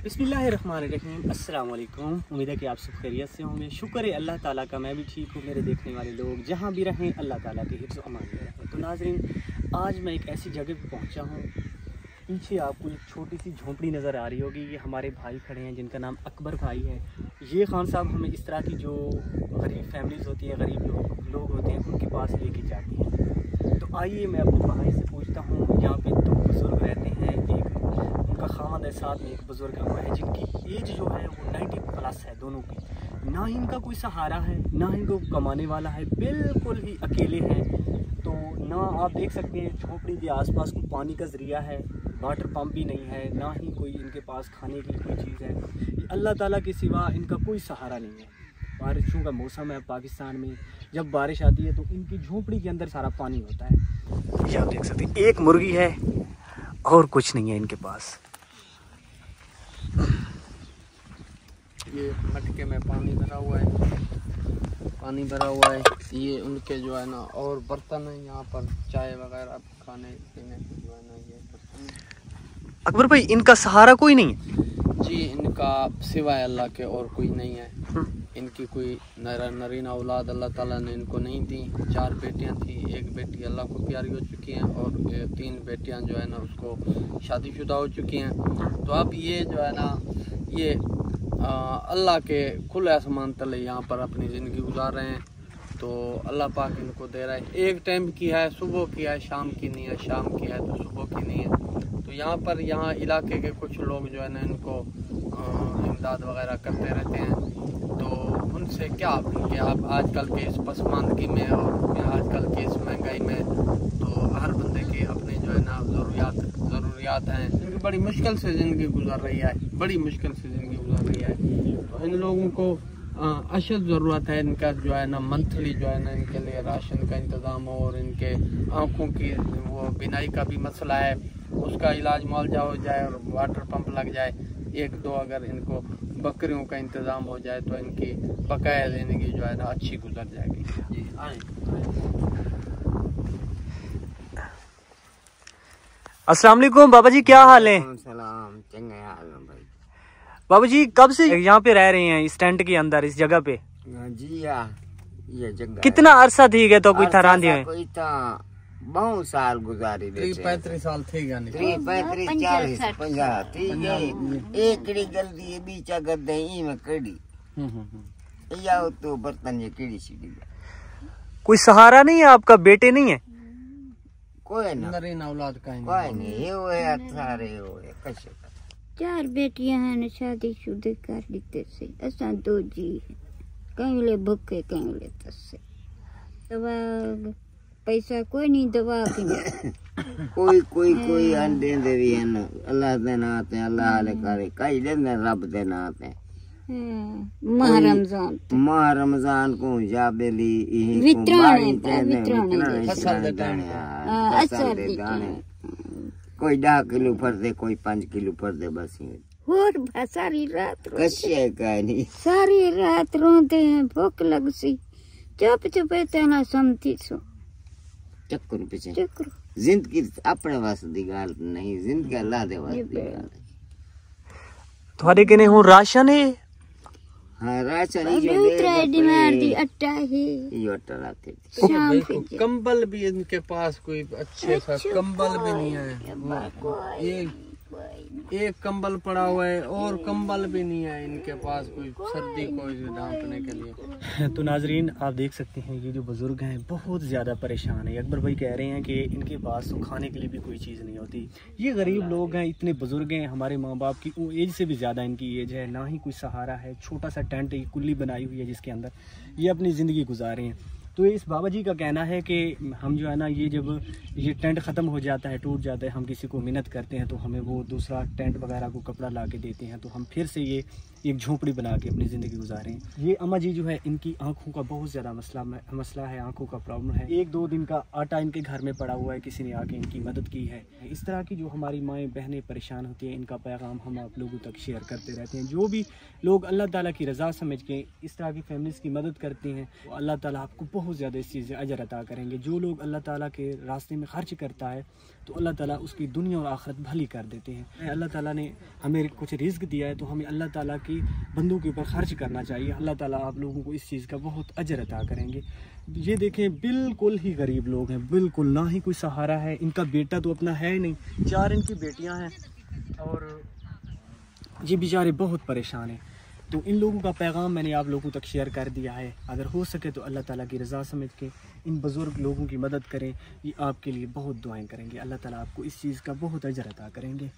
बिस्मिल्लाहिर्रहमानिर्रहीम। अस्सलाम वालेकुम। उम्मीद है कि आप सब खैरियत से होंगे। शुक्र है अल्लाह ताला का, मैं भी ठीक हूँ। मेरे देखने वाले लोग जहाँ भी रहें अल्लाह ताला के हिफ्ज़ अमान में रहें। तो नाज़रीन, आज मैं एक ऐसी जगह पे पहुँचा हूँ। पीछे आपको एक छोटी सी झोंपड़ी नज़र आ रही होगी। ये हमारे भाई खड़े हैं जिनका नाम अकबर भाई है। ये खान साहब हमें इस तरह की जो गरीब फैमिलीज़ होती हैं, गरीब लोग होते हैं, उनके पास लेके जाती हैं। तो आइए मैं अपने भाई से पूछता हूँ। यहाँ पे दो बुज़ुर्ग रहते हैं, एक उनका खामद है, साथ में एक बुज़ुर्ग हुआ है जिनकी एज जो है वो 90 प्लस है दोनों की। ना ही इनका कोई सहारा है, ना ही इनको कमाने वाला है, बिल्कुल ही अकेले हैं। तो ना आप देख सकते हैं झोंपड़ी के आसपास कोई पानी का ज़रिया है, वाटर पंप भी नहीं है, ना ही कोई इनके पास खाने की कोई चीज़ है। अल्लाह ताला के सिवा इनका कोई सहारा नहीं है। बारिशों का मौसम है पाकिस्तान में, जब बारिश आती है तो इनकी झोंपड़ी के अंदर सारा पानी होता है। ये आप देख सकते हैं, एक मुर्गी है और कुछ नहीं है इनके पास। ये मटके में पानी भरा हुआ है, ये उनके जो है ना और बर्तन है यहाँ पर, चाय वगैरह खाने पीने की जो है ना ये बर्तन। अकबर भाई, इनका सहारा कोई नहीं है? जी, इनका सिवाय अल्लाह के और कोई नहीं है। इनकी कोई नरीना औलाद अल्लाह ताला ने इनको नहीं दी। 4 बेटियां थी, एक बेटी अल्लाह को प्यारी हो चुकी हैं और 3 बेटियां जो है ना उसको शादीशुदा हो चुकी हैं। तो अब ये जो है ना ये अल्लाह के खुले आसमान तले यहाँ पर अपनी ज़िंदगी गुजार रहे हैं। तो अल्लाह पाक इनको दे रहा है। एक टाइम की है, सुबह की है, शाम की नहीं है, शाम की है तो सुबह की नहीं है। तो यहाँ इलाके के कुछ लोग जो है ना इनको इमदाद वगैरह करते रहते हैं। तो उनसे क्या कि आप आजकल के इस पसमानदगी में और आजकल की इस महंगाई में तो हर बंदे की अपनी जो है ना ज़रूरियात हैं। इनकी बड़ी मुश्किल से ज़िंदगी गुजर रही है, बड़ी मुश्किल से ज़िंदगी गुजर रही है। तो इन लोगों को अशद ज़रूरत है इनका जो है ना मंथली जो है ना इनके लिए राशन का इंतज़ाम हो, और इनके आँखों की वो बीनाई का भी मसला है, उसका इलाज मुआवजा हो जाए और वाटर पंप लग जाए। 1-2 अगर इनको बकरियों का इंतज़ाम हो जाए तो इनकी बकाया ज़िंदगी जो है ना अच्छी गुजर जाएगी। जी अस्सलाम वालेकुम बाबा जी, क्या हाल है? सलाम, चंगा हाल है भाई। बाबू जी कब से यहाँ पे रह रहे हैं, इस टेंट के अंदर, इस जगह पे? जी ये जगह कितना अरसा थी गए तो कोई तरह दिए? कोई तो बहुत साल गुजारी 30-35 साल थे, 30-35 40 50 ठीक है। एक गलती है बीचा गद्दे ई में कड़ी या तो बर्तन ये कड़ी सीढ़ी। कोई सहारा नहीं है आपका? बेटे नहीं है? कोई ना, नरीना औलाद का कोई नहीं। ये वो है सारे वो है कैसे 4 बेटियां हैं, शादीशुदा कर लीते से। असा 2 जी हैं, कहीं ले भुखे कहीं ले तस्से। दवा पैसा कोई नहीं, दवा की कोई अंडे दे भी है ना, अल्लाह दे नाम ते अल्लाह ले करे कई लेंदे रब दे नाम ते। माह रमजान को जाबेली यही फसल दे दाने कोई 10 किलो फर दे, कोई 5 किलो फर दे, बस और सारी रात कश्य कहानी सारी रात रोते हैं, भूख लग सी चुप ना समती सो चक्कर पीछे जिंदगी अपने वास्ते दी गाल नहीं, जिंदगी अल्लाह दे वास्ते दी गाल। तुम्हारे कने हो राशन है? हाँ राशन अट्टा है, ये अट्टा लाते। कंबल भी इनके पास कोई अच्छे सा कंबल भी नहीं है। एक कंबल पड़ा हुआ है और कंबल भी नहीं है इनके पास कोई सर्दी को ढांपने के लिए। तो नाजरीन, आप देख सकते हैं ये जो बुज़ुर्ग हैं बहुत ज़्यादा परेशान है। अकबर भाई कह रहे हैं कि इनके पास तो खाने के लिए भी कोई चीज़ नहीं होती। ये गरीब लोग हैं, इतने बुज़ुर्ग हैं, हमारे माँ बाप की एज से भी ज़्यादा इनकी एज है, ना ही कोई सहारा है। छोटा सा टेंट, एक कुल्ली बनाई हुई है जिसके अंदर ये अपनी ज़िंदगी गुजार रहे हैं। तो इस बाबा जी का कहना है कि हम जो है ना ये जब ये टेंट ख़त्म हो जाता है, टूट जाता है, हम किसी को मिन्नत करते हैं तो हमें वो दूसरा टेंट वगैरह को कपड़ा ला के देते हैं, तो हम फिर से ये एक झोंपड़ी बना के अपनी ज़िंदगी गुजारें। ये अम्मा जी जो है इनकी आंखों का बहुत ज़्यादा मसला है, आंखों का प्रॉब्लम है। 1-2 दिन का आटा इनके घर में पड़ा हुआ है, किसी ने आके इनकी मदद की है। इस तरह की जो हमारी माएँ बहनें परेशान होती हैं, इनका पैगाम हम आप लोगों तक शेयर करते रहते हैं। जो भी लोग अल्लाह ताला की रज़ा समझ के इस तरह की फैमिलीज़ की मदद करते हैं, अल्लाह ताला आपको बहुत ज़्यादा इस चीज़ से अजर अता करेंगे। जो लोग अल्लाह ताला के रास्ते में खर्च करता है तो अल्लाह ताला उसकी दुनिया और आखिरत भली कर देते हैं। अल्लाह ताला ने हमें कुछ रिज़्क दिया है तो हमें अल्लाह ताला की बंदों के ऊपर खर्च करना चाहिए। अल्लाह ताला आप लोगों को इस चीज़ का बहुत अजर अता करेंगे। ये देखें, बिल्कुल ही गरीब लोग हैं, बिल्कुल ना ही कोई सहारा है। इनका बेटा तो अपना है ही नहीं, 4 इनकी बेटियाँ हैं और ये बेचारे बहुत परेशान हैं। तो इन लोगों का पैगाम मैंने आप लोगों तक शेयर कर दिया है। अगर हो सके तो अल्लाह ताला की रज़ा समझ के इन बुज़ुर्ग लोगों की मदद करें। ये आपके लिए बहुत दुआएं करेंगे। अल्लाह ताला आपको इस चीज़ का बहुत अजर अता करेंगे।